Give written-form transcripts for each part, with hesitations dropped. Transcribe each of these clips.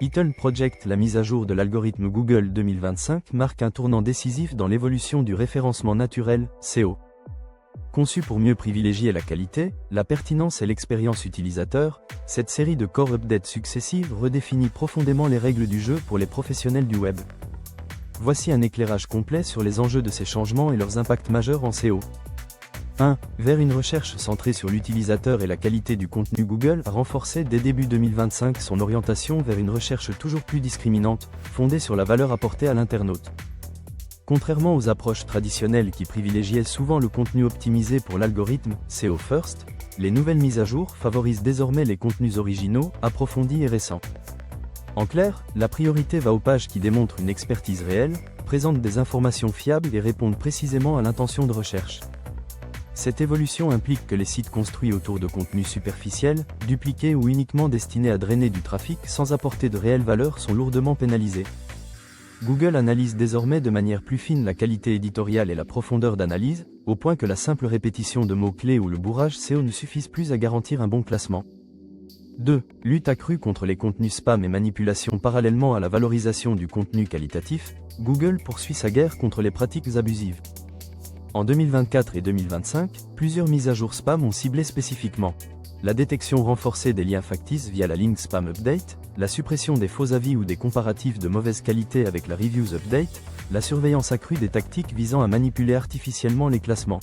Eaton Project, la mise à jour de l'algorithme Google 2025, marque un tournant décisif dans l'évolution du référencement naturel, SEO. Conçue pour mieux privilégier la qualité, la pertinence et l'expérience utilisateur, cette série de core updates successives redéfinit profondément les règles du jeu pour les professionnels du web. Voici un éclairage complet sur les enjeux de ces changements et leurs impacts majeurs en SEO. 1. Vers une recherche centrée sur l'utilisateur et la qualité du contenu. Google a renforcé dès début 2025 son orientation vers une recherche toujours plus discriminante, fondée sur la valeur apportée à l'internaute. Contrairement aux approches traditionnelles qui privilégiaient souvent le contenu optimisé pour l'algorithme SEO First, les nouvelles mises à jour favorisent désormais les contenus originaux, approfondis et récents. En clair, la priorité va aux pages qui démontrent une expertise réelle, présentent des informations fiables et répondent précisément à l'intention de recherche. Cette évolution implique que les sites construits autour de contenus superficiels, dupliqués ou uniquement destinés à drainer du trafic sans apporter de réelle valeur sont lourdement pénalisés. Google analyse désormais de manière plus fine la qualité éditoriale et la profondeur d'analyse, au point que la simple répétition de mots-clés ou le bourrage SEO ne suffisent plus à garantir un bon classement. 2. Lutte accrue contre les contenus spam et manipulation. Parallèlement à la valorisation du contenu qualitatif, Google poursuit sa guerre contre les pratiques abusives. En 2024 et 2025, plusieurs mises à jour spam ont ciblé spécifiquement la détection renforcée des liens factices via la Link Spam Update, la suppression des faux avis ou des comparatifs de mauvaise qualité avec la Reviews Update, la surveillance accrue des tactiques visant à manipuler artificiellement les classements.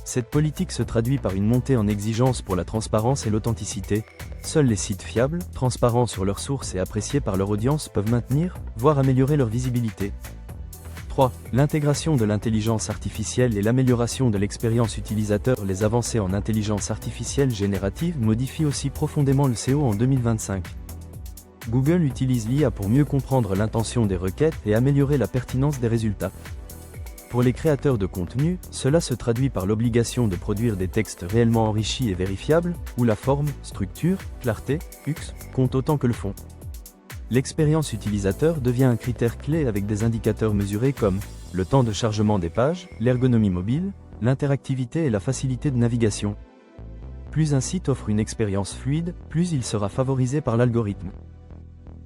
Cette politique se traduit par une montée en exigence pour la transparence et l'authenticité. Seuls les sites fiables, transparents sur leurs sources et appréciés par leur audience peuvent maintenir, voire améliorer leur visibilité. 3. L'intégration de l'intelligence artificielle et l'amélioration de l'expérience utilisateur. Les avancées en intelligence artificielle générative modifient aussi profondément le SEO en 2025. Google utilise l'IA pour mieux comprendre l'intention des requêtes et améliorer la pertinence des résultats. Pour les créateurs de contenu, cela se traduit par l'obligation de produire des textes réellement enrichis et vérifiables, où la forme, structure, clarté, UX, comptent autant que le fond. L'expérience utilisateur devient un critère clé avec des indicateurs mesurés comme le temps de chargement des pages, l'ergonomie mobile, l'interactivité et la facilité de navigation. Plus un site offre une expérience fluide, plus il sera favorisé par l'algorithme.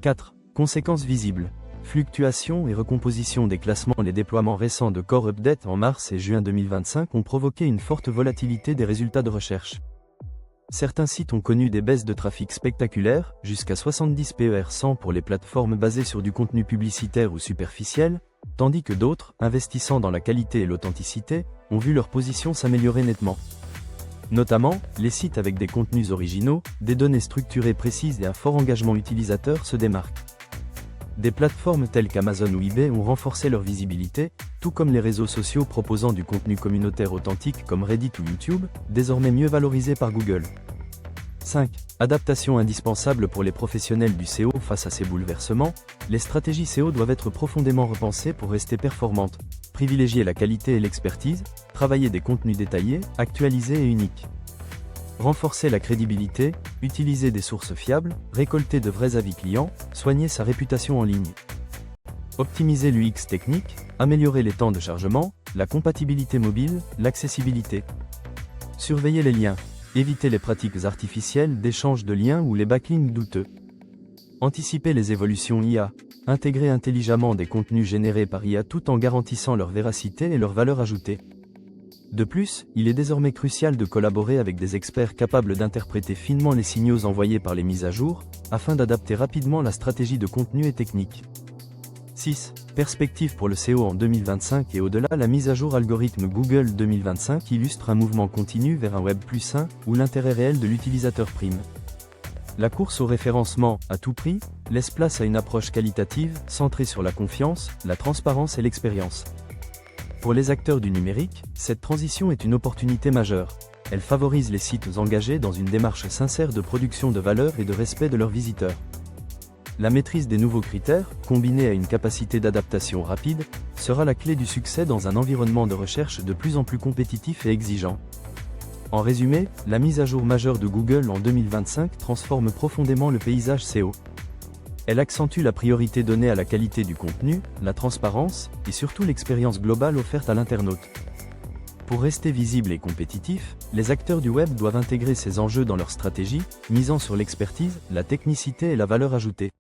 4. Conséquences visibles. Fluctuations et recomposition des classements. Les déploiements récents de Core Update en mars et juin 2025 ont provoqué une forte volatilité des résultats de recherche. Certains sites ont connu des baisses de trafic spectaculaires, jusqu'à 70 PER100 pour les plateformes basées sur du contenu publicitaire ou superficiel, tandis que d'autres, investissant dans la qualité et l'authenticité, ont vu leur position s'améliorer nettement. Notamment, les sites avec des contenus originaux, des données structurées précises et un fort engagement utilisateur se démarquent. Des plateformes telles qu'Amazon ou eBay ont renforcé leur visibilité, tout comme les réseaux sociaux proposant du contenu communautaire authentique comme Reddit ou YouTube, désormais mieux valorisés par Google. 5. Adaptation indispensable pour les professionnels du SEO. Face à ces bouleversements, les stratégies SEO doivent être profondément repensées pour rester performantes, privilégier la qualité et l'expertise, travailler des contenus détaillés, actualisés et uniques. Renforcer la crédibilité, utiliser des sources fiables, récolter de vrais avis clients, soigner sa réputation en ligne. Optimiser l'UX technique, améliorer les temps de chargement, la compatibilité mobile, l'accessibilité. Surveiller les liens, éviter les pratiques artificielles d'échange de liens ou les backlinks douteux. Anticiper les évolutions IA, intégrer intelligemment des contenus générés par IA tout en garantissant leur véracité et leur valeur ajoutée. De plus, il est désormais crucial de collaborer avec des experts capables d'interpréter finement les signaux envoyés par les mises à jour, afin d'adapter rapidement la stratégie de contenu et technique. 6. Perspective pour le SEO en 2025 et au-delà. La mise à jour algorithme Google 2025 illustre un mouvement continu vers un web plus sain, où l'intérêt réel de l'utilisateur prime. La course au référencement, à tout prix, laisse place à une approche qualitative, centrée sur la confiance, la transparence et l'expérience. Pour les acteurs du numérique, cette transition est une opportunité majeure. Elle favorise les sites engagés dans une démarche sincère de production de valeur et de respect de leurs visiteurs. La maîtrise des nouveaux critères, combinée à une capacité d'adaptation rapide, sera la clé du succès dans un environnement de recherche de plus en plus compétitif et exigeant. En résumé, la mise à jour majeure de Google en 2025 transforme profondément le paysage SEO. Elle accentue la priorité donnée à la qualité du contenu, la transparence, et surtout l'expérience globale offerte à l'internaute. Pour rester visibles et compétitifs, les acteurs du web doivent intégrer ces enjeux dans leur stratégie, misant sur l'expertise, la technicité et la valeur ajoutée.